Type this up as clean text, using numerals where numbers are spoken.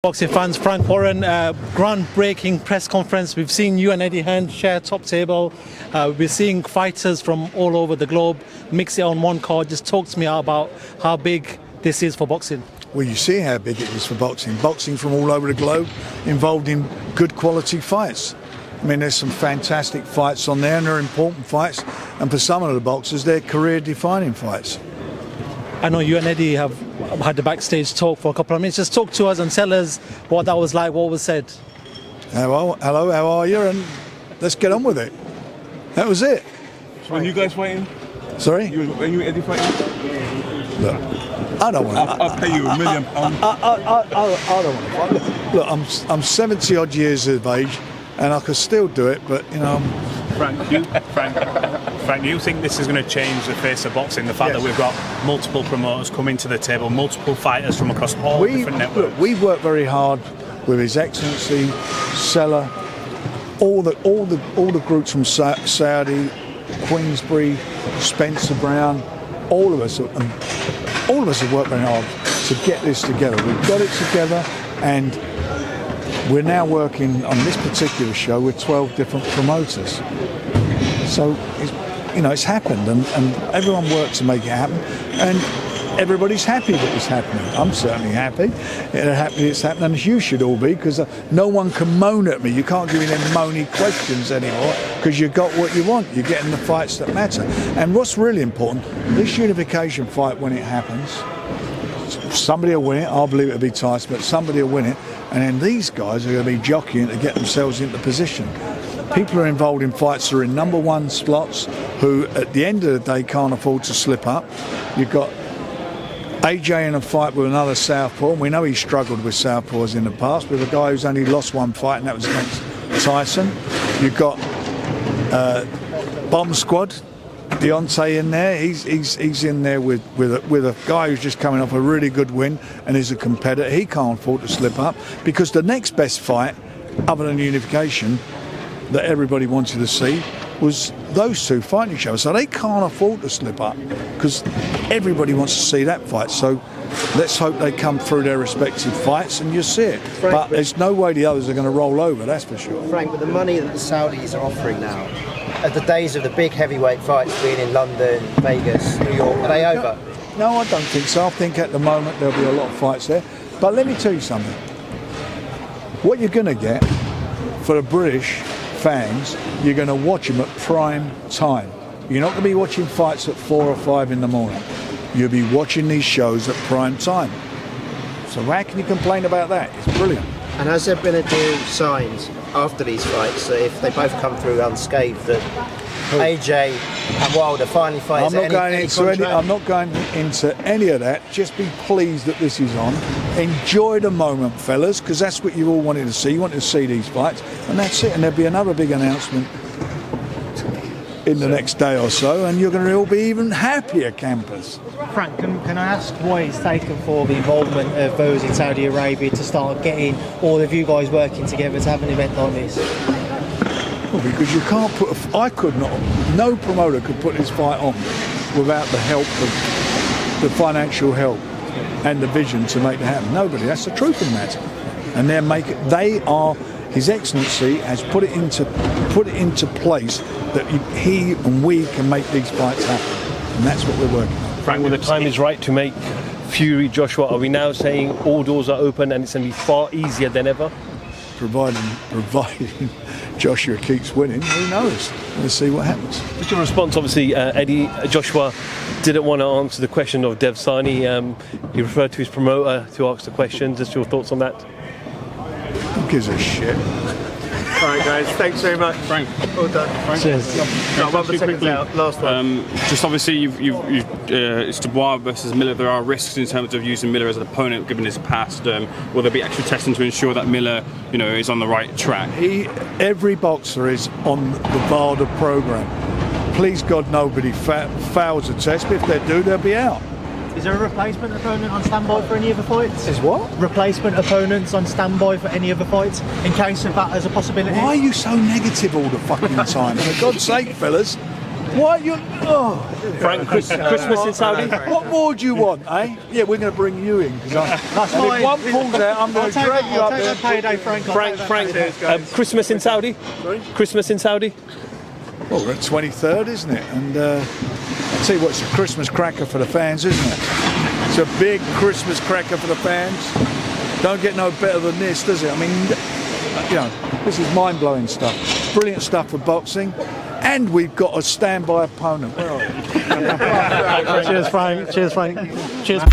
Boxing fans, Frank Warren, groundbreaking press conference. We've seen you and Eddie Hearn share top table. We're seeing fighters from all over the globe mix it on one card. Just talk to me about how big this is for boxing. Well, you see how big it is for boxing. Boxing from all over the globe, involved in good quality fights. I mean, there's some fantastic fights on there, and they're important fights. And for some of the boxers, they're career-defining fights. I know you and Eddie have had the backstage talk for a couple of minutes. Just talk to us and tell us what that was like, what was said. Hello, how are you? And let's get on with it. That was it. So when you guys fighting? Sorry? When you and Eddie fighting? Look, I don't want to. I'll pay you £1 million. I don't want to fight. Look, I'm 70 odd years of age, and I could still do it, but you know. Frank, you think this is going to change the face of boxing? The fact that we've got multiple promoters coming to the table, multiple fighters from across all different networks. Look, we've worked very hard with His Excellency, Seller, all the groups from Saudi, Queensbury, Spencer Brown, all of us have worked very hard to get this together. We've got it together, and we're now working on this particular show with 12 different promoters. So, it's happened, and everyone works to make it happen, and everybody's happy that it's happening. I'm certainly happy. It's happening, and you should all be, because no one can moan at me. You can't give me them moany questions anymore, because you got what you want. You're getting the fights that matter. And what's really important, this unification fight, when it happens, somebody will win it. I believe it'll be Tyson, but somebody will win it. And then these guys are going to be jockeying to get themselves into position. People are involved in fights that are in number one slots who, at the end of the day, can't afford to slip up. You've got AJ in a fight with another southpaw. We know he struggled with southpaws in the past, with a guy who's only lost one fight, and that was against Tyson. You've got Bomb Squad, Deontay in there. He's in there with a guy who's just coming off a really good win and is a competitor. He can't afford to slip up, because the next best fight, other than unification, that everybody wanted to see was those two fighting each other. So they can't afford to slip up, because everybody wants to see that fight. So let's hope they come through their respective fights and you see it. Frank, but there's no way the others are going to roll over, that's for sure. Frank, with the money that the Saudis are offering now, at the days of the big heavyweight fights being in London, Vegas, New York, are they over? No, I don't think so. I think at the moment there'll be a lot of fights there. But let me tell you something. What you're going to get for the British fans, you're going to watch them at prime time. You're not going to be watching fights at 4 or 5 in the morning. You'll be watching these shows at prime time. So how can you complain about that? It's brilliant. And has there been a deal signed after these fights that if they both come through unscathed, that AJ and Wilder finally fight? I'm not going into any of that. Just be pleased that this is on. Enjoy the moment, fellas, because that's what you all wanted to see. You wanted to see these fights, and that's it. And there'll be another big announcement in the next day or so, and you're going to all be even happier campers. Frank, can I ask why it's taken for the involvement of those in Saudi Arabia to start getting all of you guys working together to have an event like this? Well, because you can't put I could not, no promoter could put this fight on without the help of the financial help and the vision to make it happen. Nobody. That's the truth of the matter. And they are, His Excellency has put it into place that he and we can make these fights happen, and that's what we're working on. Frank, when the time is right to make Fury Joshua, are we now saying all doors are open and it's going to be far easier than ever? Providing Joshua keeps winning, who knows? We'll see what happens. Just your response, obviously, Eddie, Joshua didn't want to answer the question of Dev Sani. He referred to his promoter to ask the question. Just your thoughts on that? Who gives a shit? All right, guys, thanks very much. Frank. Well done. Frank. Cheers. Got 1 second out. Last one. Just obviously, it's Dubois versus Miller. There are risks in terms of using Miller as an opponent, given his past. Will there be extra testing to ensure that Miller, is on the right track? Every boxer is on the VADA program. Please God, nobody fails a test. But if they do, they'll be out. Is there a replacement opponent on standby for any other fights? Is what? Replacement opponents on standby for any other fights, in case of that as a possibility? Why are you so negative all the fucking time? For God's sake, fellas. What you? Oh, Frank, Christmas in Saudi? what more do you want, eh? Yeah, we're going to bring you in because if one pulls out, I'm going to drag you up there. Payday, Frank. Frank, Christmas in Saudi? Sorry? Christmas in Saudi? Well, we're at 23rd, isn't it? And I'll tell you what, it's a Christmas cracker for the fans, isn't it? It's a big Christmas cracker for the fans. Don't get no better than this, does it? I mean, you know, this is mind-blowing stuff. Brilliant stuff for boxing. And we've got a standby opponent. Where are you? Cheers, Frank. Cheers, Frank. Cheers.